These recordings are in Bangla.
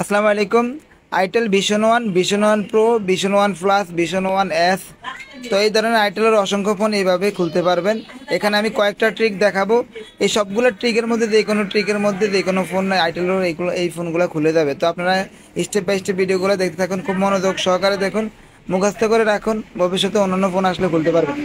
আসসালামু আলাইকুম। Itel vision one, vision one pro, vision one plus, vision one S, তো এই ধরনের আইটেলের অসংখ্য ফোন এইভাবে খুলতে পারবেন। এখানে আমি কয়েকটা ট্রিক দেখাবো। এই সবগুলো ট্রিকের মধ্যে যে কোনো ট্রিকের মধ্যে যে কোনো ফোন আইটেলের এই ফোনগুলো খুলে যাবে। তো আপনারা স্টেপ বাই স্টেপ ভিডিওগুলো দেখতে থাকুন, খুব মনোযোগ সহকারে দেখুন, মুখস্থ করে রাখুন, ভবিষ্যতে অন্যান্য ফোন আসলে খুলতে পারবেন।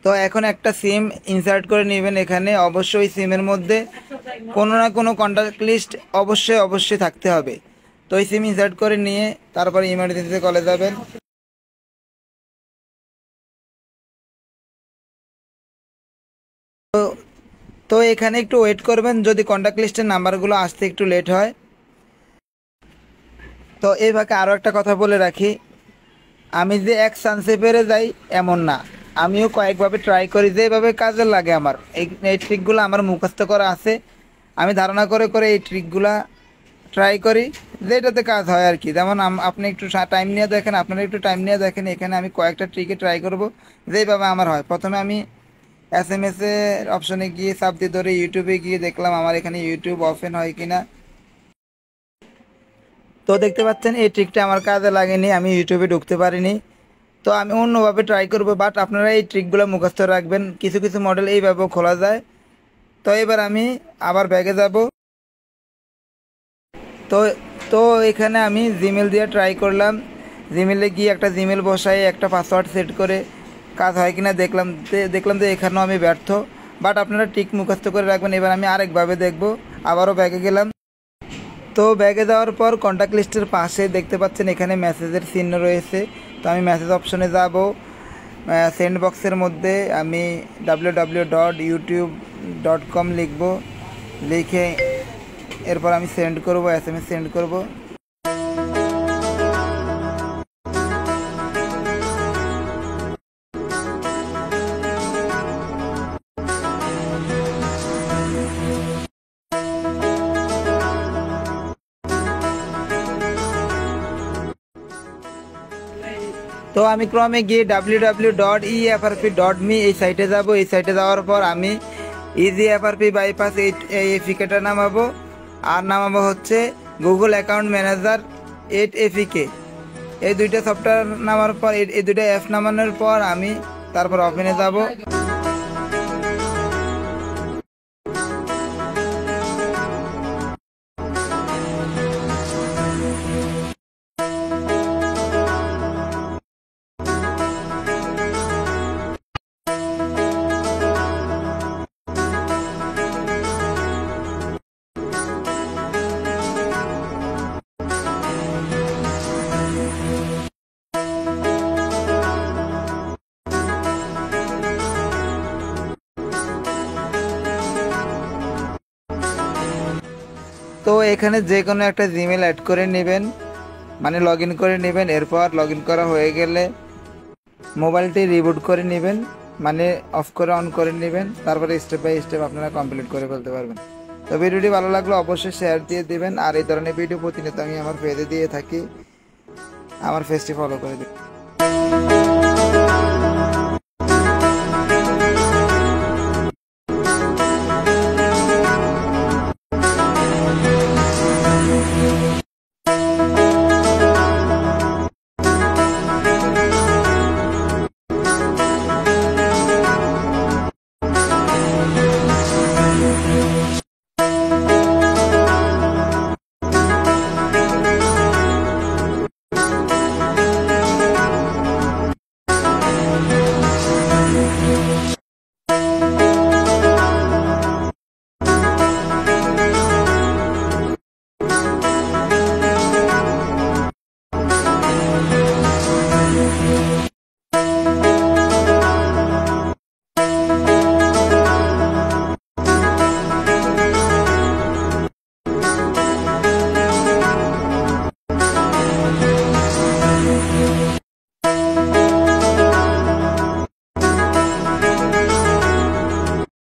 তো এখন একটা সিম ইনসার্ট করে নেবেন। এখানে অবশ্যই সিমের মধ্যে কোনো না কোনো কন্ট্যাক্ট লিস্ট অবশ্যই থাকতে হবে। তো এই সিম ইনসার্ট করে নিয়ে তারপরে ইমার্জেন্সি কলে যাবেন। তো তো এখানে একটু ওয়েট করবেন, যদি কন্ট্যাক্ট লিস্টের নাম্বারগুলো আসতে একটু লেট হয়। তো এই ফাঁকে আরও একটা কথা বলে রাখি, আমি যে এক চান্সে পেরে যাই এমন না, আমিও কয়েকভাবে ট্রাই করি, যেভাবে কাজে লাগে আমার এই ট্রিকগুলো আমার মুখস্থ করা আছে। আমি ধারণা করে করে এই ট্রিকগুলা ট্রাই করি, যেটাতে কাজ হয় আর কি। যেমন আপনি একটু টাইম নিয়ে দেখেন, আপনারা একটু টাইম নিয়ে দেখেন। এখানে আমি কয়েকটা ট্রিকে ট্রাই করব, যেভাবে আমার হয়। প্রথমে আমি SMS এর অপশনে গিয়ে চাপ দিয়ে ধরে ইউটিউবে গিয়ে দেখলাম আমার এখানে ইউটিউব ওপেন হয় কিনা। তো দেখতে পাচ্ছেন এই ট্রিকটা আমার কাজে লাগেনি, আমি ইউটিউবে ঢুকতে পারিনি। তো আমি অন্যভাবে ট্রাই করব, বাট আপনারা এই ট্রিকগুলো মুখস্থ রাখবেন, কিছু কিছু মডেল এইভাবেও খোলা যায়। তো এবার আমি আবার ব্যাগে যাব। তো তো এখানে আমি জিমেল দিয়ে ট্রাই করলাম। জিমেলে গিয়ে একটা জিমেল বসাই, একটা পাসওয়ার্ড সেট করে কাজ হয় কিনা দেখলাম যে এখানেও আমি ব্যর্থ। বাট আপনারা ট্রিক মুখস্থ করে রাখবেন। এবার আমি আরেকভাবে দেখব। আবারও ব্যাগে গেলাম। তো ব্যাগে যাওয়ার পর কন্ট্যাক্ট লিস্টের পাশে দেখতে পাচ্ছেন এখানে মেসেজের চিহ্ন রয়েছে। তো আমি মেসেজ অপশনে যাব। সেন্ড বক্সের মধ্যে আমি www.youtube.com লিখব। লিখে এরপর আমি সেন্ড করব, SMS সেন্ড করব। তো আমি ক্রমে গিয়ে www.efrp.me এই সাইটে যাব। এই সাইটে যাওয়ার পর আমি ইজি এফআরপি বাইপাস এই এফিকেটা নামাবো। আর নামাবো হচ্ছে গুগল অ্যাকাউন্ট ম্যানেজার 8 এফিকে। এই দুইটা সফটওয়্যার নামার পর, এই দুইটা অ্যাপ নামানোর পর আমি তারপর ওপেনে যাব। তো এখানে যে কোনো একটা জিমেল অ্যাড করে নেবেন, মানে লগ ইন করে নেবেন। এরপর লগ ইন করা হয়ে গেলে মোবাইলটি রিবুট করে নেবেন, মানে অফ করে অন করে নেবেন। তারপরে স্টেপ বাই স্টেপ আপনারা কমপ্লিট করে ফেলতে পারবেন। তো ভিডিওটি ভালো লাগলে অবশ্যই শেয়ার দিয়ে দিবেন। আর এই ধরনের ভিডিও প্রতিনিয়ত আমি আমার পেজে দিয়ে থাকি, আমার পেজটি ফলো করে দিবেন।